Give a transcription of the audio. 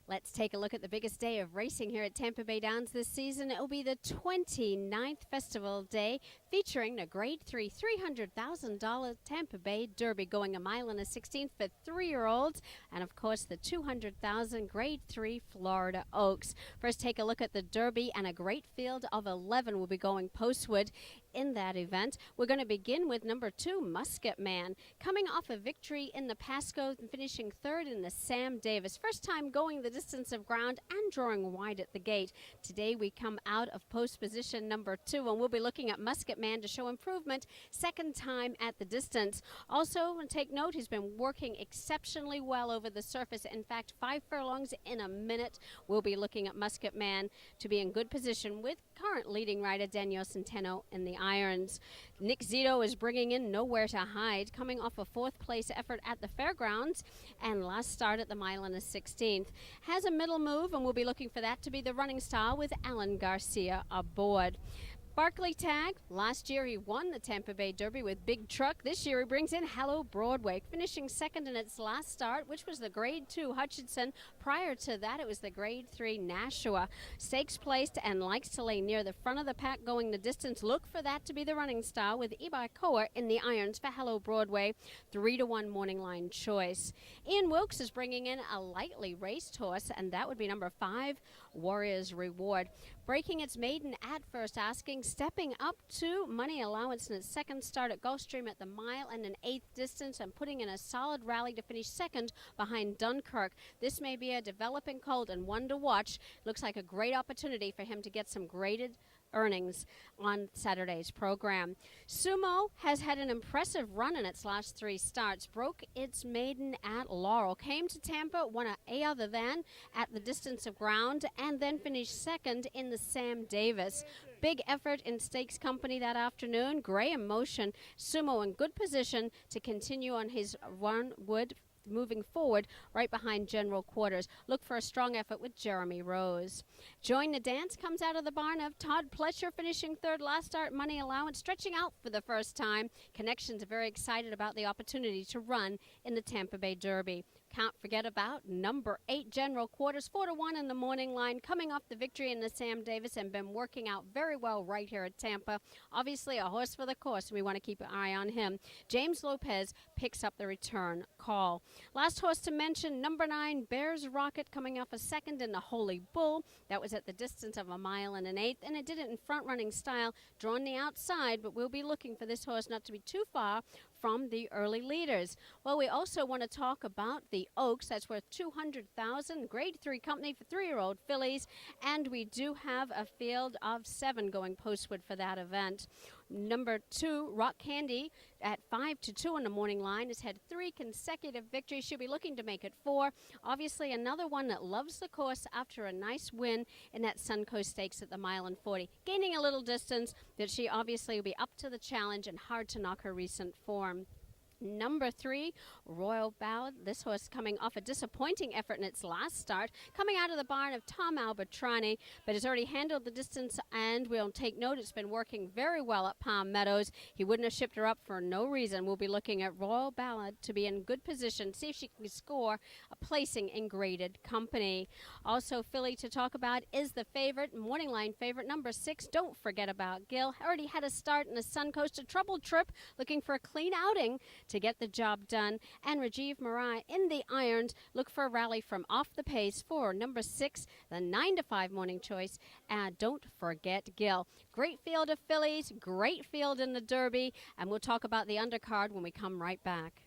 Let's take a look at the biggest day of racing here at Tampa Bay Downs this season. It will be the 29th Festival Day featuring the Grade 3 $300,000 Tampa Bay Derby going a mile and a 16th for 3-year-olds, and of course the $200,000 Grade 3 Florida Oaks. First, take a look at the Derby, and a great field of 11 will be going postward in that event. We're going to begin with number 2, Musket Man, coming off a victory in the Pasco and finishing third in the Sam Davis. First time going the distance of ground and drawing wide at the gate. Today we come out of post position number 2, and we'll be looking at Musket Man to show improvement, second time at the distance. Also, take note, he's been working exceptionally well over the surface. In fact, 5 furlongs in a minute. We'll be looking at Musket Man to be in good position with current leading rider Daniel Centeno in the irons. Nick Zito is bringing in Nowhere to Hide, coming off a 4th place effort at the fairgrounds and last start at the mile and a 16th. Has a middle move, and we'll be looking for that to be the running style with Alan Garcia aboard. Barkley Tag, last year he won the Tampa Bay Derby with Big Truck. This year he brings in Hello Broadway, finishing second in its last start, which was the Grade 2 Hutchinson. Prior to that, it was the Grade 3 Nashua. Stakes placed and likes to lay near the front of the pack going the distance. Look for that to be the running style with Ibai Koa in the irons for Hello Broadway. 3-1 morning line choice. Ian Wilkes is bringing in a lightly raced horse, and that would be number 5, Warrior's Reward. Breaking its maiden at first asking, stepping up to money allowance in its second start at Gulfstream at the mile and an 8th distance, and putting in a solid rally to finish second behind Dunkirk. This may be a developing colt and one to watch. Looks like a great opportunity for him to get some graded earnings on Saturday's program. Sumo has had an impressive run in its last 3 starts. Broke its maiden at Laurel, came to Tampa, won a other than at the distance of ground, and then finished second in the Sam Davis. Big effort in stakes company that afternoon. Gray in motion. Sumo in good position to continue on his run wood moving forward right behind General Quarters. Look for a strong effort with Jeremy Rose. Join the Dance comes out of the barn of Todd Pletcher, finishing third last start, money allowance, stretching out for the first time. Connections are very excited about the opportunity to run in the Tampa Bay Derby. Can't forget about number 8, General Quarters, 4-1 in the morning line, coming off the victory in the Sam Davis and been working out very well right here at Tampa. Obviously a horse for the course, and we want to keep an eye on him. James Lopez picks up the return call. Last horse to mention, number 9, Bears Rocket, coming off a second in the Holy Bull. That was at the distance of a mile and an 1/8, and it did it in front-running style, drawn the outside, but we'll be looking for this horse not to be too far from the early leaders. Well, we also want to talk about the Oaks. That's worth $200,000. Grade 3 company for 3-year-old fillies, and we do have a field of 7 going postward for that event. Number 2, Rock Candy, at 5-2 on the morning line, has had 3 consecutive victories. She'll be looking to make it 4. Obviously, another one that loves the course after a nice win in that Suncoast Stakes at the mile and 40. Gaining a little distance, that she obviously will be up to the challenge and hard to knock her recent form. Number 3, Royal Ballad. This horse coming off a disappointing effort in its last start, coming out of the barn of Tom Albertrani, but has already handled the distance, and we'll take note it's been working very well at Palm Meadows. He wouldn't have shipped her up for no reason. We'll be looking at Royal Ballad to be in good position, see if she can score a placing in graded company. Also, filly to talk about is the favorite, morning line favorite, number 6, Don't Forget About Gil. Already had a start in the Suncoast, a troubled trip, looking for a clean outing to get the job done. And Rajiv Marai in the irons. Look for a rally from off the pace for number 6, the 9-5 morning choice. Don't Forget Gil. Great field of fillies, great field in the Derby, and we'll talk about the undercard when we come right back.